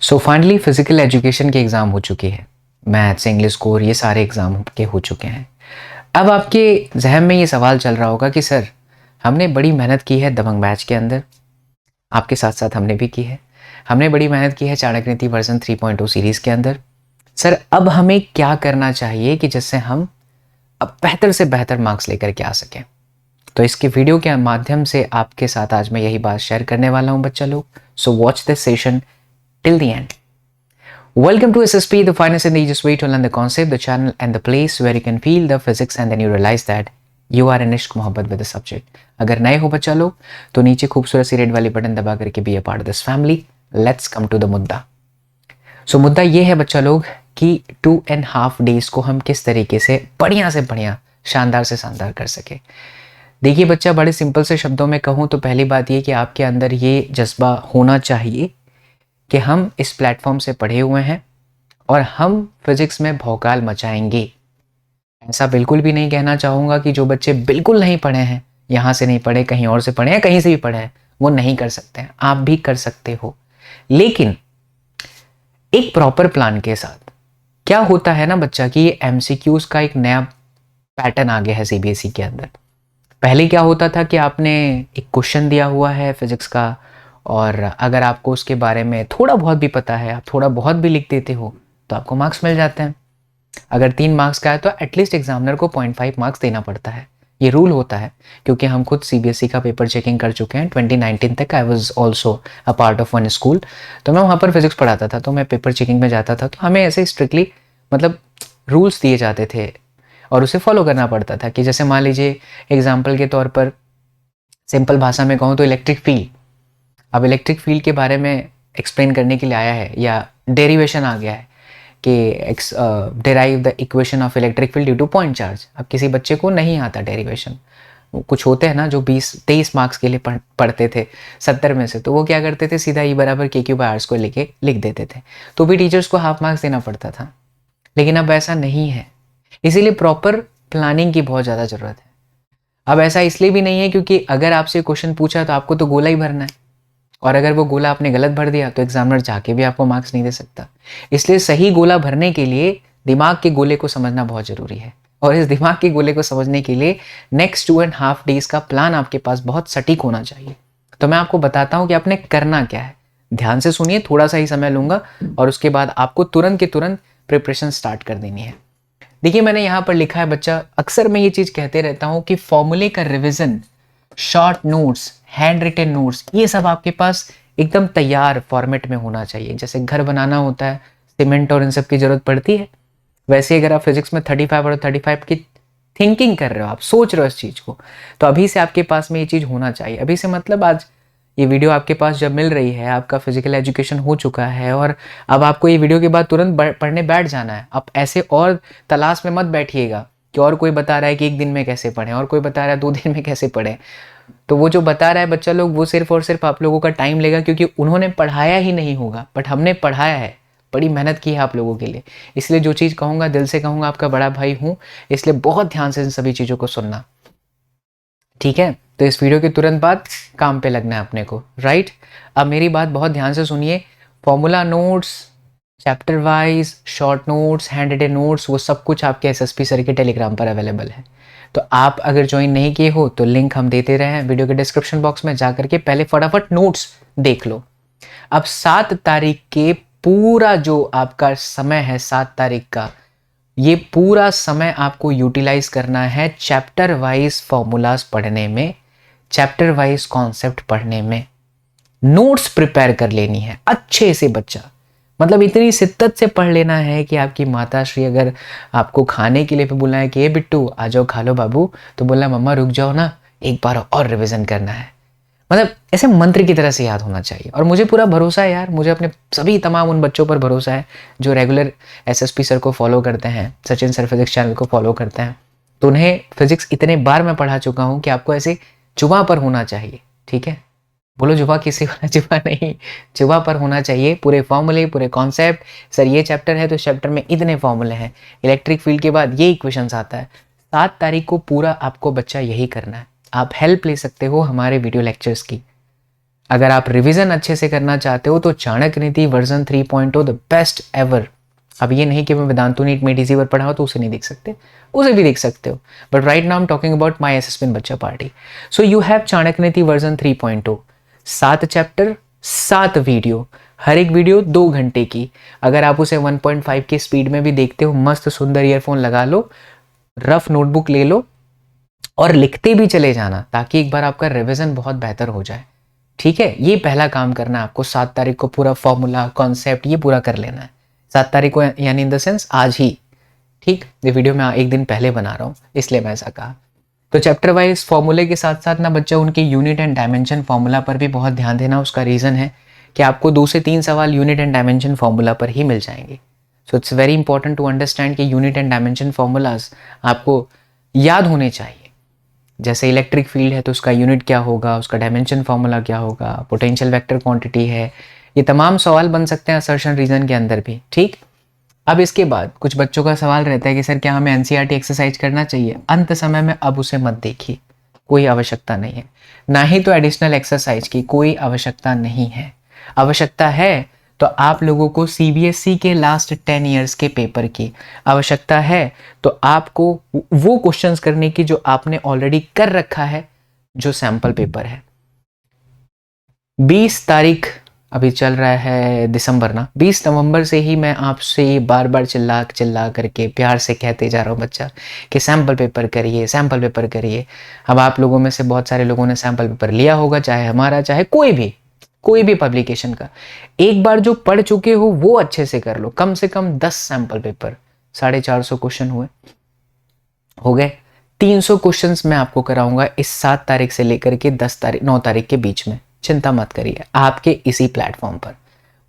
So finally physical education के exam हो चुके हैं। मैथ्स, इंग्लिश कोर, ये सारे एग्ज़ाम के हो चुके हैं। अब आपके जहन में ये सवाल चल रहा होगा कि सर, हमने बड़ी मेहनत की है दबंग बैच के अंदर, आपके साथ साथ हमने भी की है। हमने बड़ी मेहनत की है चाणक्य नीति वर्जन 3.0 सीरीज़ के अंदर। सर, अब हमें क्या करना चाहिए कि जिससे हम अब बेहतर से बेहतर मार्क्स लेकर के आ सकें? तो इसके वीडियो के माध्यम से आपके साथ आज मैं यही बात शेयर करने वाला हूँ बच्चा लोग। So watch this session till the end. Welcome to SSP, the finest and the easiest way to learn the concept, the channel and the place where you can feel the physics and then you realize that you are in इश्क मोहब्बत with the subject। अगर नए हो बच्चा लोग तो नीचे खूबसूरत सी रेड वाली बटन दबा करके be a part of this family. Let's come to the मुद्दा। सो मुद्दा ये है बच्चा लोग कि 2.5 days को हम किस तरीके से बढ़िया शानदार से शानदार कर सके। देखिए बच्चा, बड़े सिंपल से शब्दों में कहूँ तो पहली बात ये कि आपके अंदर ये जज्बा होना चाहिए कि हम इस प्लेटफॉर्म से पढ़े हुए हैं और हम फिजिक्स में भौकाल मचाएंगे। ऐसा बिल्कुल भी नहीं कहना चाहूँगा कि जो बच्चे बिल्कुल नहीं पढ़े हैं, यहाँ से नहीं पढ़े, कहीं और से पढ़े हैं, कहीं से भी पढ़े हैं, वो नहीं कर सकते हैं। आप भी कर सकते हो, लेकिन एक प्रॉपर प्लान के साथ। क्या होता है ना बच्चा कि ये एमसीक्यूज का एक नया पैटर्न आ गया है सीबीएसई के अंदर। पहले क्या होता था कि आपने एक क्वेश्चन दिया हुआ है फिजिक्स का, और अगर आपको उसके बारे में थोड़ा बहुत भी पता है, आप थोड़ा बहुत भी लिख देते हो तो आपको मार्क्स मिल जाते हैं। अगर 3 मार्क्स का है तो एटलीस्ट एग्जामिनर को 0.5 मार्क्स देना पड़ता है। ये रूल होता है, क्योंकि हम खुद सीबीएसई का पेपर चेकिंग कर चुके हैं। 2019 तक I was also a part of one school, तो मैं वहाँ पर फिजिक्स पढ़ाता था, तो मैं पेपर चेकिंग में जाता था। तो हमें ऐसे स्ट्रिक्टली मतलब रूल्स दिए जाते थे और उसे फॉलो करना पड़ता था। कि जैसे मान लीजिए एग्जाम्पल के तौर पर सिंपल भाषा में कहूँ तो इलेक्ट्रिक फील्ड। अब इलेक्ट्रिक फील्ड के बारे में एक्सप्लेन करने के लिए आया है, या डेरिवेशन आ गया है कि derive the equation of electric field due two point charge. अब किसी बच्चे को नहीं आता डेरिवेशन, कुछ होते हैं ना जो 20-23 मार्क्स के लिए पढ़ते थे 70 में से, तो वो क्या करते थे, सीधा ई बराबर के क्यू बाय आर स्क्वायर लेके लिख देते थे, तो भी टीचर्स को हाफ मार्क्स देना पड़ता था। लेकिन अब ऐसा नहीं है, इसीलिए प्रॉपर प्लानिंग की बहुत ज़्यादा ज़रूरत है। अब ऐसा इसलिए भी नहीं है क्योंकि अगर आपसे क्वेश्चन पूछा तो आपको तो गोला ही भरना है, और अगर वो गोला आपने गलत भर दिया तो एग्जामिनर जाके भी आपको मार्क्स नहीं दे सकता। इसलिए सही गोला भरने के लिए दिमाग के गोले को समझना बहुत ज़रूरी है, और इस दिमाग के गोले को समझने के लिए नेक्स्ट 2.5 days का प्लान आपके पास बहुत सटीक होना चाहिए। तो मैं आपको बताता हूँ कि आपने करना क्या है। ध्यान से सुनिए, थोड़ा सा ही समय लूँगा और उसके बाद आपको तुरंत के तुरंत प्रिपरेशन स्टार्ट कर देनी है। देखिए मैंने यहाँ पर लिखा है बच्चा, अक्सर मैं ये चीज़ कहते रहता हूँ कि फॉर्मूले का revision, short notes, hand written notes, ये सब आपके पास एकदम तैयार फॉर्मेट में होना चाहिए। जैसे घर बनाना होता है, सीमेंट और इन सब की ज़रूरत पड़ती है, वैसे अगर आप फिजिक्स में 35 और 35 की थिंकिंग कर रहे हो, आप सोच रहे हो इस चीज़ को, तो अभी से आपके पास में ये चीज़ होना चाहिए। अभी से मतलब आज ये वीडियो आपके पास जब मिल रही है, आपका फिजिकल एजुकेशन हो चुका है और अब आपको ये वीडियो के बाद तुरंत पढ़ने बैठ जाना है। आप ऐसे और तलाश में मत बैठिएगा कि और कोई बता रहा है कि 1 दिन में कैसे पढ़ें, और कोई बता रहा है 2 दिन में कैसे पढ़ें। तो वो जो बता रहा है बच्चा लोग, वो सिर्फ और सिर्फ आप लोगों का टाइम लेगा, क्योंकि उन्होंने पढ़ाया ही नहीं होगा, बट हमने पढ़ाया है, बड़ी मेहनत की है आप लोगों के लिए। इसलिए जो चीज़ कहूँगा दिल से कहूँगा, आपका बड़ा भाई हूँ, इसलिए बहुत ध्यान से इन सभी चीज़ों को सुनना, ठीक है। तो इस वीडियो के तुरंत बाद काम पे लगना है अपने को, राइट। अब मेरी बात बहुत ध्यान से सुनिए। Formula notes, chapter wise short notes, hand written notes, वो सब कुछ आपके एसएसपी सर के टेलीग्राम पर अवेलेबल है। तो आप अगर ज्वाइन नहीं किए हो तो लिंक हम देते रहे हैं वीडियो के डिस्क्रिप्शन बॉक्स में, जा करके पहले फटाफट नोट्स देख लो। अब 7 तारीख के पूरा जो आपका समय है, 7 तारीख का, ये पूरा समय आपको यूटिलाइज करना है चैप्टर वाइज फॉर्मूलाज पढ़ने में, चैप्टर वाइज कॉन्सेप्ट पढ़ने में। नोट्स प्रिपेयर कर लेनी है अच्छे से बच्चा, मतलब इतनी शिद्दत से पढ़ लेना है कि आपकी माता श्री अगर आपको खाने के लिए भी बुलाए कि ये बिट्टू आ जाओ खा लो बाबू, तो बोला मम्मा रुक जाओ ना, एक बार और रिवीजन करना है। मतलब ऐसे मंत्र की तरह से याद होना चाहिए। और मुझे पूरा भरोसा है यार, मुझे अपने सभी तमाम उन बच्चों पर भरोसा है जो रेगुलर एसएसपी सर को फॉलो करते हैं, सचिन सर फिजिक्स चैनल को फॉलो करते हैं। तो उन्हें फिजिक्स इतने बार मैं पढ़ा चुका हूँ कि आपको ऐसे जुबां पर होना चाहिए, ठीक है। बोलो जुबां किसी वाला जुबां नहीं, जुबां पर होना चाहिए पूरे फॉर्मूले, पूरे कॉन्सेप्ट। सर ये चैप्टर है तो चैप्टर में इतने फॉर्मूले हैं, इलेक्ट्रिक फील्ड के बाद ये इक्वेशंस आता है। 7 तारीख को पूरा आपको बच्चा यही करना है। आप हेल्प ले सकते हो हमारे वीडियो लेक्चर्स की, अगर आप रिवीजन अच्छे से करना चाहते हो तो Chanakya Niti version 3.0 the best ever. अब ये नहीं कि मैं वेदांतु नीट में डीसी पर पढ़ा हो तो उसे नहीं देख सकते, उसे भी देख सकते हो, but right now I am talking about my assessment बच्चा party. So you have Chanakya Niti version 3.0, 7 chapter, 7 video, हर एक वीडियो 2 घंटे की। अगर आप उसे 1.5 की स्पीड में भी देखते हो, मस्त सुंदर ईयरफोन लगा लो, रफ नोटबुक ले लो और लिखते भी चले जाना, ताकि एक बार आपका रिवीजन बहुत बेहतर हो जाए। ठीक है, ये पहला काम करना है आपको। 7 तारीख को पूरा फॉर्मूला कॉन्सेप्ट ये पूरा कर लेना है, 7 तारीख को, यानी इन द सेंस आज ही। ठीक, ये वीडियो मैं एक दिन पहले बना रहा हूँ इसलिए मैं ऐसा कहा। तो चैप्टर वाइज फॉर्मूले के साथ साथ ना बच्चा उनके यूनिट एंड डायमेंशन फॉर्मूला पर भी बहुत ध्यान देना। उसका रीज़न है कि आपको 2 से 3 सवाल यूनिट एंड डायमेंशन फॉर्मूला पर ही मिल जाएंगे। So it's very important to understand कि यूनिट एंड डायमेंशन फॉर्मूलाज आपको याद होने चाहिए। जैसे इलेक्ट्रिक फील्ड है तो उसका यूनिट क्या होगा, उसका डायमेंशन फार्मूला क्या होगा, पोटेंशियल वेक्टर क्वांटिटी है, ये तमाम सवाल बन सकते हैं असर्शन रीजन के अंदर भी। ठीक, अब इसके बाद कुछ बच्चों का सवाल रहता है कि सर क्या हमें एनसीईआरटी एक्सरसाइज करना चाहिए अंत समय में? अब उसे मत देखिए, कोई आवश्यकता नहीं है, ना ही तो एडिशनल एक्सरसाइज की कोई आवश्यकता नहीं है। आवश्यकता है तो आप लोगों को सीबीएसई के लास्ट 10 इयर्स के पेपर की आवश्यकता है, तो आपको वो क्वेश्चंस करने की जो आपने ऑलरेडी कर रखा है, जो सैंपल पेपर है। 20 तारीख अभी चल रहा है दिसंबर ना, 20 नवंबर से ही मैं आपसे बार बार चिल्ला चिल्ला करके प्यार से कहते जा रहा हूँ बच्चा कि सैंपल पेपर करिए, सैंपल पेपर करिए। अब आप लोगों में से बहुत सारे लोगों ने सैंपल पेपर लिया होगा, चाहे हमारा चाहे कोई भी पब्लिकेशन का। एक बार जो पढ़ चुके हो वो अच्छे से कर लो, कम से कम 10 सैंपल पेपर, 450 क्वेश्चन हो गए। 300 क्वेश्चंस मैं आपको कराऊंगा इस 7 तारीख से लेकर के 9 तारीख के बीच में। चिंता मत करिए, आपके इसी प्लेटफॉर्म पर,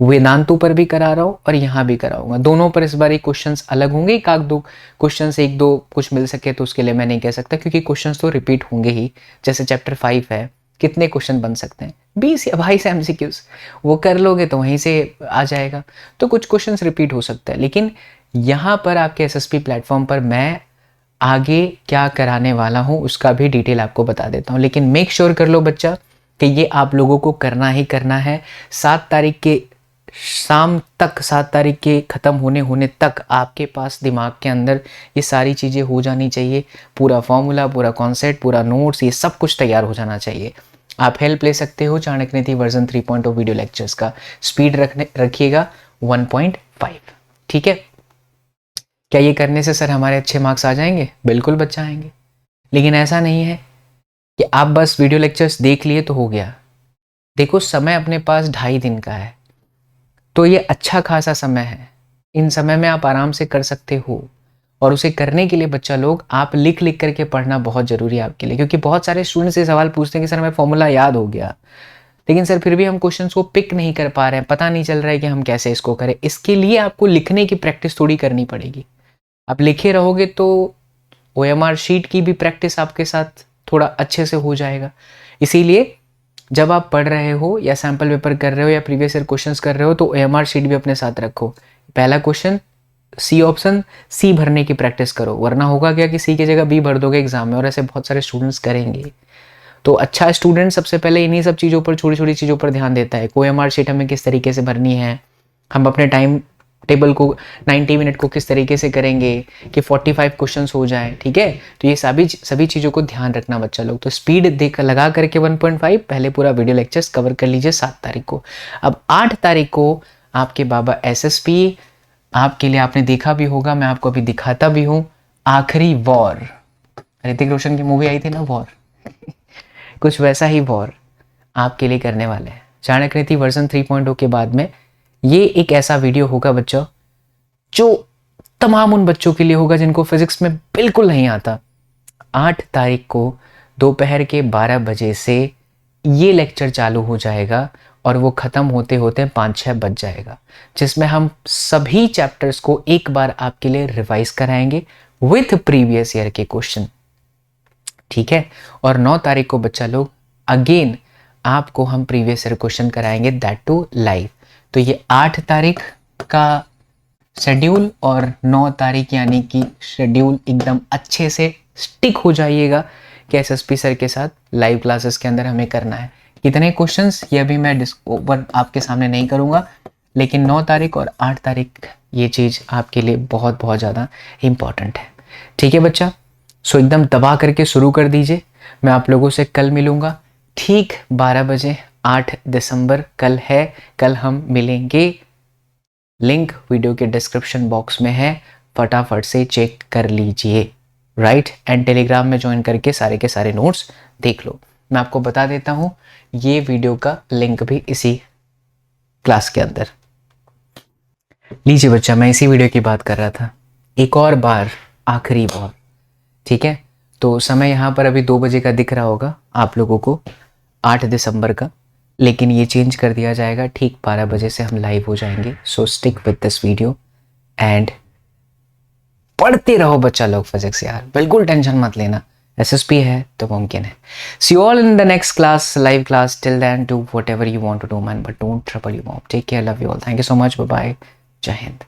वेदांतु पर भी करा रहा हूं और यहां भी कराऊंगा। दोनों पर इस बार क्वेश्चंस अलग होंगे, एक आध दो क्वेश्चंस, 1-2 कुछ मिल सके तो उसके लिए मैं नहीं कह सकता, क्योंकि क्वेश्चंस तो रिपीट होंगे ही। जैसे चैप्टर 5 है, कितने क्वेश्चन बन सकते हैं? 20 या 22 एमसीक्यूज, वो कर लोगे तो वहीं से आ जाएगा। तो कुछ क्वेश्चंस रिपीट हो सकता है, लेकिन यहाँ पर आपके एसएसपी प्लेटफॉर्म पर मैं आगे क्या कराने वाला हूँ उसका भी डिटेल आपको बता देता हूँ। लेकिन मेक श्योर कर लो बच्चा कि ये आप लोगों को करना ही करना है। 7 तारीख के शाम तक, 7 तारीख के ख़त्म होने तक आपके पास दिमाग के अंदर ये सारी चीज़ें हो जानी चाहिए। पूरा फॉर्मूला, पूरा कॉन्सेप्ट, पूरा नोट्स, ये सब कुछ तैयार हो जाना चाहिए। आप हेल्प ले सकते हो Chanakya Niti version 3.0 video lectures का। स्पीड रखिएगा 1.5। ठीक है, क्या ये करने से सर हमारे अच्छे मार्क्स आ जाएंगे? बिल्कुल बच्चा आएंगे, लेकिन ऐसा नहीं है कि आप बस वीडियो लेक्चर्स देख लिए तो हो गया। देखो, समय अपने पास 2.5 दिन का है, तो ये अच्छा खासा समय है। इन समय में आप आराम से कर सकते हो, और उसे करने के लिए बच्चा लोग आप लिख लिख करके पढ़ना बहुत ज़रूरी है आपके लिए। क्योंकि बहुत सारे स्टूडेंट्स ये सवाल पूछते हैं कि सर हमें फॉर्मूला याद हो गया, लेकिन सर फिर भी हम क्वेश्चंस को पिक नहीं कर पा रहे हैं, पता नहीं चल रहा है कि हम कैसे इसको करें। इसके लिए आपको लिखने की प्रैक्टिस थोड़ी करनी पड़ेगी। आप लिखे रहोगे तो ओएमआर शीट की भी प्रैक्टिस आपके साथ थोड़ा अच्छे से हो जाएगा। इसीलिए जब आप पढ़ रहे हो या सैम्पल पेपर कर रहे हो या प्रीवियस ईयर क्वेश्चंस कर रहे हो, तो ओएमआर शीट भी अपने साथ रखो। पहला क्वेश्चन सी ऑप्शन, सी भरने की प्रैक्टिस करो, वरना होगा क्या कि सी की जगह बी भर दोगे एग्जाम में, और ऐसे बहुत सारे स्टूडेंट्स करेंगे। तो अच्छा स्टूडेंट सबसे पहले इन्हीं सब चीज़ों पर, छोटी छोटी चीज़ों पर ध्यान देता है। ओएमआर शीट हमें किस तरीके से भरनी है, हम अपने टाइम टेबल को 90 मिनट को किस तरीके से करेंगे कि 45 क्वेश्चंस हो जाए। ठीक है, तो ये सभी चीज़ों को ध्यान रखना बच्चा लोग। तो स्पीड देख लगा करके 1.5 पहले पूरा वीडियो लेक्चर्स कवर कर लीजिए 7 तारीख को। अब 8 तारीख को आपके बाबा एसएसपी आपके लिए, आपने देखा भी होगा, मैं आपको अभी दिखाता भी हूँ, आखिरी वॉर, ऋतिक रोशन की मूवी आई थी ना वॉर कुछ वैसा ही वॉर आपके लिए करने वाले हैं। चाणक्य नीति वर्जन 3.0 के बाद में ये एक ऐसा वीडियो होगा बच्चों जो तमाम उन बच्चों के लिए होगा जिनको फिजिक्स में बिल्कुल नहीं आता। 8 तारीख को दोपहर के 12 बजे से ये लेक्चर चालू हो जाएगा और वो ख़त्म होते होते 5-6 बज जाएगा, जिसमें हम सभी चैप्टर्स को एक बार आपके लिए रिवाइज कराएंगे विथ प्रीवियस ईयर के क्वेश्चन। ठीक है, और 9 तारीख को बच्चा लोग अगेन आपको हम प्रीवियस ईयर क्वेश्चन कराएंगे, दैट टू लाइव। तो ये 8 तारीख का शेड्यूल और 9 तारीख यानी कि शेड्यूल एकदम अच्छे से स्टिक हो जाइएगा कि एसएसपी सर के साथ लाइव क्लासेस के अंदर हमें करना है। इतने क्वेश्चंस ये अभी मैं ओवर आपके सामने नहीं करूँगा, लेकिन 9 तारीख और 8 तारीख ये चीज़ आपके लिए बहुत बहुत ज़्यादा इम्पॉर्टेंट है। ठीक है बच्चा, सो एकदम दबा करके शुरू कर दीजिए। मैं आप लोगों से कल मिलूँगा ठीक 12 बजे, 8 दिसंबर कल है, कल हम मिलेंगे। लिंक वीडियो के डिस्क्रिप्शन बॉक्स में है, फटाफट से चेक कर लीजिए, राइट। एंड टेलीग्राम में ज्वाइन करके सारे के सारे नोट्स देख लो। मैं आपको बता देता हूँ ये वीडियो का लिंक भी इसी क्लास के अंदर। लीजिए बच्चा, मैं इसी वीडियो की बात कर रहा था, एक और बार आखिरी बार, ठीक है। तो समय यहाँ पर अभी 2 बजे का दिख रहा होगा आप लोगों को, 8 दिसंबर का, लेकिन ये चेंज कर दिया जाएगा, ठीक 12 बजे से हम लाइव हो जाएंगे। सो stick with this video and पढ़ते रहो बच्चा लोग फिजिक्स यार, बिल्कुल टेंशन मत लेना, एसएसपी है तो मुमकिन है। See all in the next class, live class. Till then do whatever you want to do man, but don't trouble your mom. Take care, love you all, thank you so much, bye bye, जय हिंद।